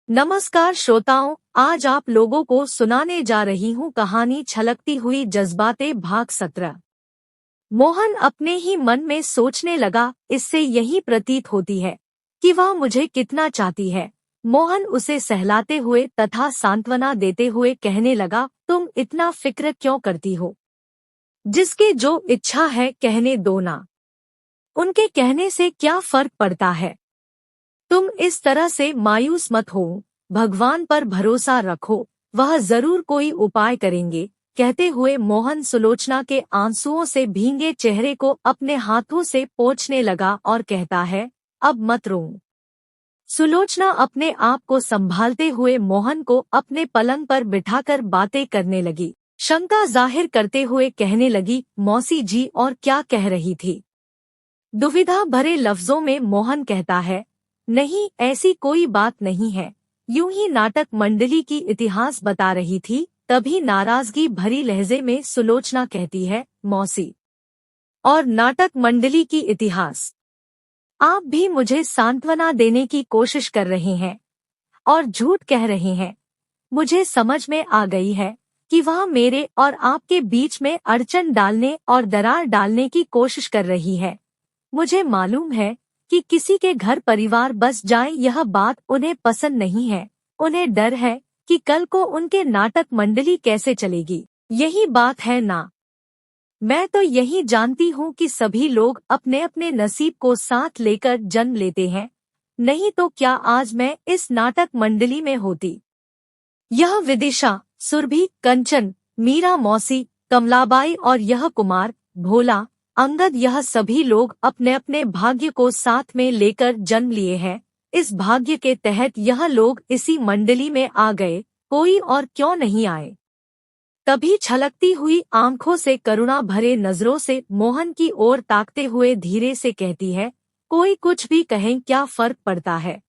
नमस्कार श्रोताओं, आज आप लोगों को सुनाने जा रही हूँ कहानी छलकती हुई जज्बातें भाग 17। मोहन अपने ही मन में सोचने लगा, इससे यही प्रतीत होती है कि वह मुझे कितना चाहती है। मोहन उसे सहलाते हुए तथा सांत्वना देते हुए कहने लगा, तुम इतना फिक्र क्यों करती हो? जिसकी जो इच्छा है कहने दो ना, उनके कहने से क्या फर्क पड़ता है। तुम इस तरह से मायूस मत हो, भगवान पर भरोसा रखो, वह जरूर कोई उपाय करेंगे। कहते हुए मोहन सुलोचना के आंसुओं से भींगे चेहरे को अपने हाथों से पोंछने लगा और कहता है, अब मत रो। सुलोचना अपने आप को संभालते हुए मोहन को अपने पलंग पर बिठाकर बातें करने लगी। शंका जाहिर करते हुए कहने लगी, मौसी जी और क्या कह रही थी? दुविधा भरे लफ्जों में मोहन कहता है, नहीं ऐसी कोई बात नहीं है, यूं ही नाटक मंडली की इतिहास बता रही थी। तभी नाराजगी भरी लहजे में सुलोचना कहती है, मौसी और नाटक मंडली की इतिहास? आप भी मुझे सांत्वना देने की कोशिश कर रहे हैं और झूठ कह रहे हैं। मुझे समझ में आ गई है कि वह मेरे और आपके बीच में अड़चन डालने और दरार डालने की कोशिश कर रही है। मुझे मालूम है कि किसी के घर परिवार बस जाए यह बात उन्हें पसंद नहीं है। उन्हें डर है कि कल को उनके नाटक मंडली कैसे चलेगी। यही बात है ना? मैं तो यही जानती हूँ कि सभी लोग अपने अपने नसीब को साथ लेकर जन्म लेते हैं, नहीं तो क्या आज मैं इस नाटक मंडली में होती। यह विदिशा, सुरभि, कंचन, मीरा मौसी, कमलाबाई और यह कुमार, भोला, अंगद, यह सभी लोग अपने अपने भाग्य को साथ में लेकर जन्म लिए हैं। इस भाग्य के तहत यह लोग इसी मंडली में आ गए, कोई और क्यों नहीं आए। तभी छलकती हुई आंखों से करुणा भरे नजरों से मोहन की ओर ताकते हुए धीरे से कहती है, कोई कुछ भी कहे क्या फर्क पड़ता है।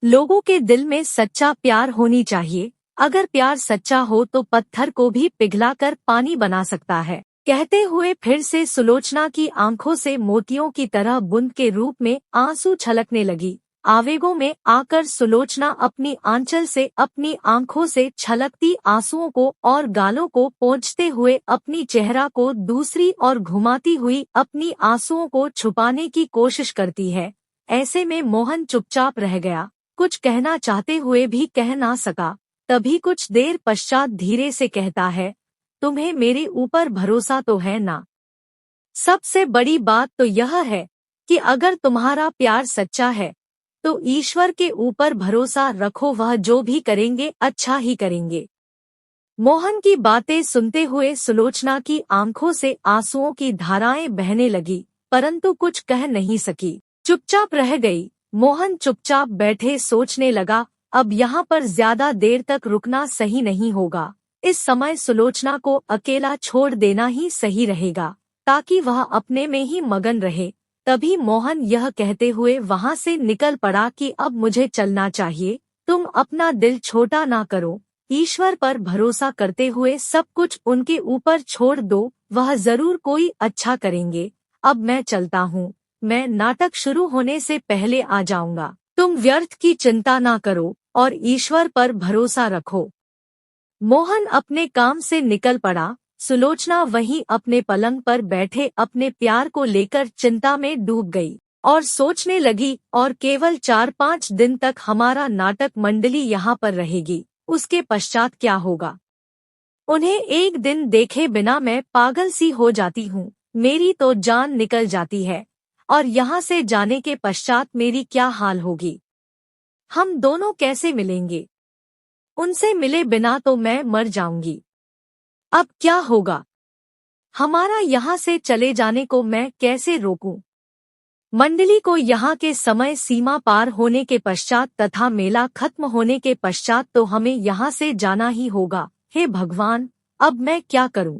लोगों के दिल में सच्चा प्यार होनी चाहिए। अगर प्यार सच्चा हो तो पत्थर को भी पिघलाकर पानी बना सकता है। कहते हुए फिर से सुलोचना की आंखों से मोतियों की तरह बूंद के रूप में आंसू छलकने लगी। आवेगों में आकर सुलोचना अपनी आंचल से अपनी आंखों से छलकती आंसुओं को और गालों को पोंछते हुए अपनी चेहरा को दूसरी और घुमाती हुई अपनी आंसुओं को छुपाने की कोशिश करती है। ऐसे में मोहन चुपचाप रह गया, कुछ कहना चाहते हुए भी कह ना सका। तभी कुछ देर पश्चात धीरे से कहता है, तुम्हें मेरे ऊपर भरोसा तो है ना? सबसे बड़ी बात तो यह है कि अगर तुम्हारा प्यार सच्चा है तो ईश्वर के ऊपर भरोसा रखो, वह जो भी करेंगे अच्छा ही करेंगे। मोहन की बातें सुनते हुए सुलोचना की आंखों से आंसुओं की धाराएं बहने लगी, परंतु कुछ कह नहीं सकी, चुपचाप रह गई। मोहन चुपचाप बैठे सोचने लगा, अब यहाँ पर ज्यादा देर तक रुकना सही नहीं होगा। इस समय सुलोचना को अकेला छोड़ देना ही सही रहेगा, ताकि वह अपने में ही मगन रहे। तभी मोहन यह कहते हुए वहां से निकल पड़ा कि अब मुझे चलना चाहिए। तुम अपना दिल छोटा ना करो, ईश्वर पर भरोसा करते हुए सब कुछ उनके ऊपर छोड़ दो, वह जरूर कोई अच्छा करेंगे। अब मैं चलता हूँ, मैं नाटक शुरू होने से पहले आ जाऊंगा। तुम व्यर्थ की चिंता ना करो और ईश्वर पर भरोसा रखो। मोहन अपने काम से निकल पड़ा। सुलोचना वहीं अपने पलंग पर बैठे अपने प्यार को लेकर चिंता में डूब गई और सोचने लगी, और केवल 4-5 दिन तक हमारा नाटक मंडली यहाँ पर रहेगी, उसके पश्चात क्या होगा? उन्हें एक दिन देखे बिना मैं पागल सी हो जाती हूँ, मेरी तो जान निकल जाती है, और यहाँ से जाने के पश्चात मेरी क्या हाल होगी। हम दोनों कैसे मिलेंगे? उनसे मिले बिना तो मैं मर जाऊंगी। अब क्या होगा? हमारा यहाँ से चले जाने को मैं कैसे रोकूं? मंडली को यहाँ के समय सीमा पार होने के पश्चात तथा मेला खत्म होने के पश्चात तो हमें यहाँ से जाना ही होगा। हे भगवान, अब मैं क्या करूं?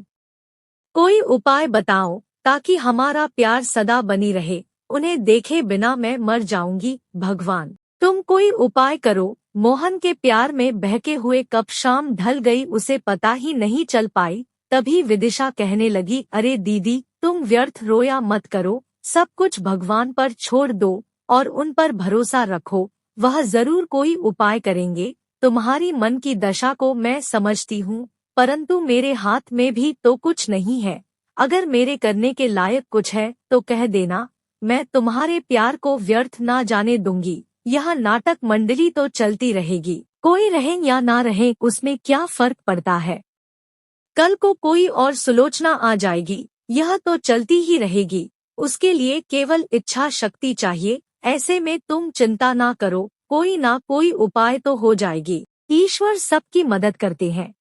कोई उपाय बताओ ताकि हमारा प्यार सदा बनी रहे। उन्हें देखे बिना मैं मर जाऊंगी, भगवान तुम कोई उपाय करो। मोहन के प्यार में बहके हुए कब शाम ढल गई उसे पता ही नहीं चल पाई। तभी विदिशा कहने लगी, अरे दीदी, तुम व्यर्थ रोया मत करो, सब कुछ भगवान पर छोड़ दो और उन पर भरोसा रखो। वह जरूर कोई उपाय करेंगे। तुम्हारी मन की दशा को मैं समझती हूँ, परंतु मेरे हाथ में भी तो कुछ नहीं है। अगर मेरे करने के लायक कुछ है तो कह देना, मैं तुम्हारे प्यार को व्यर्थ ना जाने दूंगी। यह नाटक मंडली तो चलती रहेगी, कोई रहे या ना रहे उसमें क्या फर्क पड़ता है। कल को कोई और सुलोचना आ जाएगी, यह तो चलती ही रहेगी। उसके लिए केवल इच्छा शक्ति चाहिए। ऐसे में तुम चिंता ना करो, कोई ना कोई उपाय तो हो जाएगी। ईश्वर सबकी मदद करते हैं।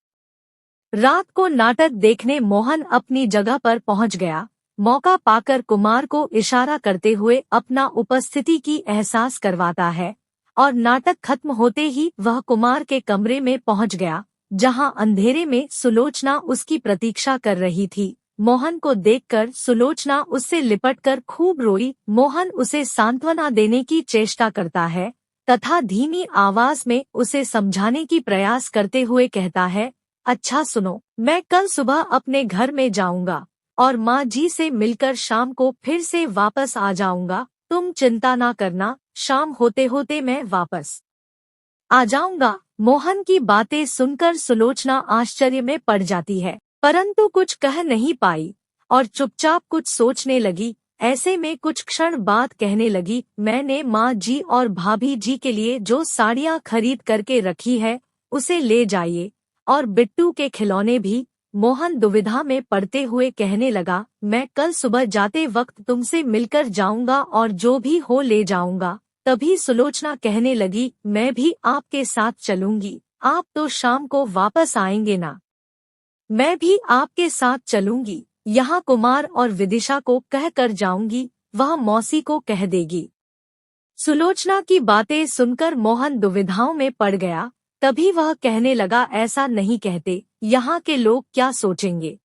रात को नाटक देखने मोहन अपनी जगह पर पहुंच गया। मौका पाकर कुमार को इशारा करते हुए अपना उपस्थिति की एहसास करवाता है, और नाटक खत्म होते ही वह कुमार के कमरे में पहुंच गया, जहां अंधेरे में सुलोचना उसकी प्रतीक्षा कर रही थी। मोहन को देखकर सुलोचना उससे लिपटकर खूब रोई। मोहन उसे सांत्वना देने की चेष्टा करता है तथा धीमी आवाज में उसे समझाने की प्रयास करते हुए कहता है, अच्छा सुनो, मैं कल सुबह अपने घर में जाऊंगा और माँ जी से मिलकर शाम को फिर से वापस आ जाऊंगा। तुम चिंता ना करना, शाम होते होते मैं वापस आ जाऊंगा। मोहन की बातें सुनकर सुलोचना आश्चर्य में पड़ जाती है, परंतु कुछ कह नहीं पाई और चुपचाप कुछ सोचने लगी। ऐसे में कुछ क्षण बाद कहने लगी, मैंने माँ जी और भाभी जी के लिए जो साड़ियाँ खरीद करके रखी है उसे ले जाइए, और बिट्टू के खिलौने भी। मोहन दुविधा में पड़ते हुए कहने लगा, मैं कल सुबह जाते वक्त तुमसे मिलकर जाऊंगा और जो भी हो ले जाऊंगा। तभी सुलोचना कहने लगी, मैं भी आपके साथ चलूंगी, आप तो शाम को वापस आएंगे ना। मैं भी आपके साथ चलूंगी, यहाँ कुमार और विदिशा को कह कर जाऊंगी, वह मौसी को कह देगी। सुलोचना की बातें सुनकर मोहन दुविधाओं में पड़ गया। तभी वह कहने लगा, ऐसा नहीं कहते, यहाँ के लोग क्या सोचेंगे।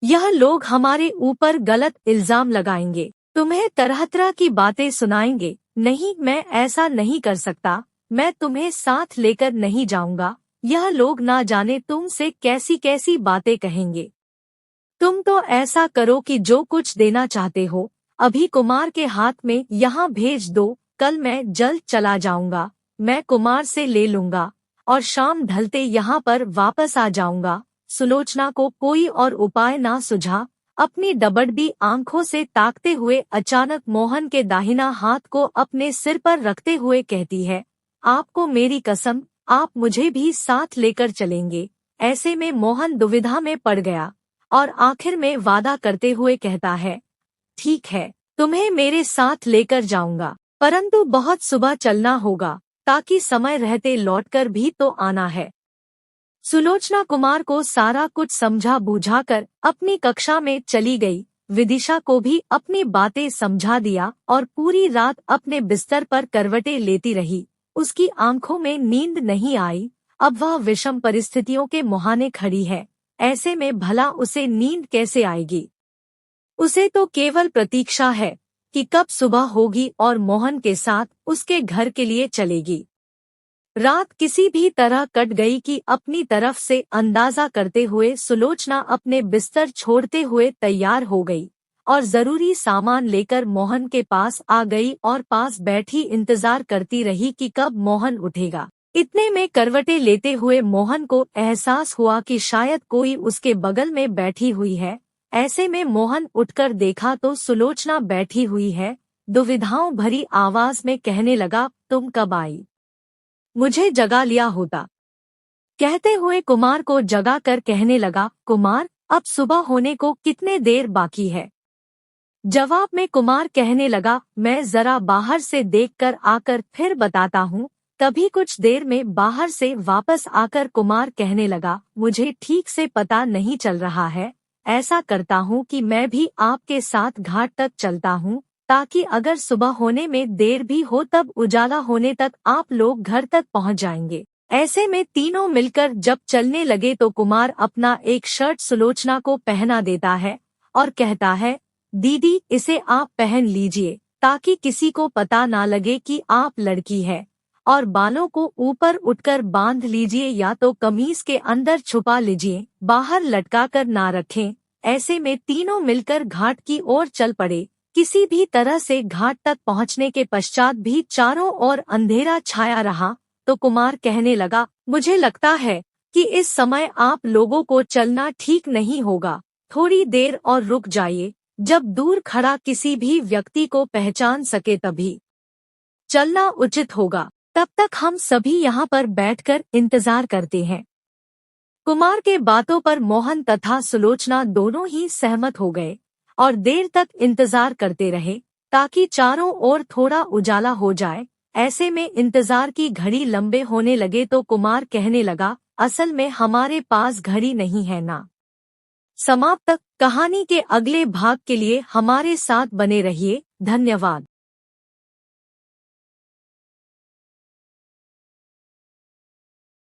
यह लोग हमारे ऊपर गलत इल्जाम लगाएंगे, तुम्हें तरह तरह की बातें सुनाएंगे। नहीं, मैं ऐसा नहीं कर सकता, मैं तुम्हें साथ लेकर नहीं जाऊंगा। यह लोग ना जाने तुमसे कैसी कैसी बातें कहेंगे। तुम तो ऐसा करो कि जो कुछ देना चाहते हो अभी कुमार के हाथ में यहाँ भेज दो। कल मैं जल्द चला जाऊंगा, मैं कुमार से ले लूंगा और शाम ढलते यहाँ पर वापस आ जाऊंगा। सुलोचना को कोई और उपाय ना सुझा। अपनी डबडबी आंखों से ताकते हुए अचानक मोहन के दाहिना हाथ को अपने सिर पर रखते हुए कहती है, आपको मेरी कसम, आप मुझे भी साथ लेकर चलेंगे। ऐसे में मोहन दुविधा में पड़ गया और आखिर में वादा करते हुए कहता है, ठीक है, तुम्हें मेरे साथ लेकर जाऊंगा, परंतु बहुत सुबह चलना होगा, ताकि समय रहते लौटकर भी तो आना है। सुलोचना कुमार को सारा कुछ समझा बुझाकर अपनी कक्षा में चली गई। विदिशा को भी अपनी बातें समझा दिया और पूरी रात अपने बिस्तर पर करवटें लेती रही। उसकी आंखों में नींद नहीं आई। अब वह विषम परिस्थितियों के मुहाने खड़ी है। ऐसे में भला उसे नींद कैसे आएगी। उसे तो केवल प्रतीक्षा है कि कब सुबह होगी और मोहन के साथ उसके घर के लिए चलेगी। रात किसी भी तरह कट गई कि अपनी तरफ से अंदाजा करते हुए सुलोचना अपने बिस्तर छोड़ते हुए तैयार हो गई और जरूरी सामान लेकर मोहन के पास आ गई और पास बैठी इंतजार करती रही कि कब मोहन उठेगा। इतने में करवटें लेते हुए मोहन को एहसास हुआ कि शायद कोई उसके बगल में बैठी हुई है। ऐसे में मोहन उठकर देखा तो सुलोचना बैठी हुई है। दुविधाओं भरी आवाज में कहने लगा, तुम कब आई, मुझे जगा लिया होता। कहते हुए कुमार को जगा कर कहने लगा, कुमार, अब सुबह होने को कितने देर बाकी है। जवाब में कुमार कहने लगा, मैं जरा बाहर से देखकर आकर फिर बताता हूँ। तभी कुछ देर में बाहर से वापस आकर कुमार कहने लगा, मुझे ठीक से पता नहीं चल रहा है, ऐसा करता हूँ कि मैं भी आपके साथ घाट तक चलता हूँ, ताकि अगर सुबह होने में देर भी हो तब उजाला होने तक आप लोग घर तक पहुँच जाएंगे। ऐसे में तीनों मिलकर जब चलने लगे तो कुमार अपना एक शर्ट सुलोचना को पहना देता है और कहता है, दीदी, इसे आप पहन लीजिए ताकि किसी को पता ना लगे कि आप लड़की है, और बालों को ऊपर उठकर बांध लीजिए या तो कमीज के अंदर छुपा लीजिए, बाहर लटका कर ना रखें। ऐसे में तीनों मिलकर घाट की ओर चल पड़े। किसी भी तरह से घाट तक पहुंचने के पश्चात भी चारों ओर अंधेरा छाया रहा तो कुमार कहने लगा, मुझे लगता है कि इस समय आप लोगों को चलना ठीक नहीं होगा। थोड़ी देर और रुक जाइए, जब दूर खड़ा किसी भी व्यक्ति को पहचान सके तभी चलना उचित होगा। तब तक हम सभी यहाँ पर बैठकर इंतजार करते हैं। कुमार के बातों पर मोहन तथा सुलोचना दोनों ही सहमत हो गए और देर तक इंतजार करते रहे ताकि चारों ओर थोड़ा उजाला हो जाए। ऐसे में इंतजार की घड़ी लंबे होने लगे तो कुमार कहने लगा, असल में हमारे पास घड़ी नहीं है ना। समाप्त। कहानी के अगले भाग के लिए हमारे साथ बने रहिए। धन्यवाद।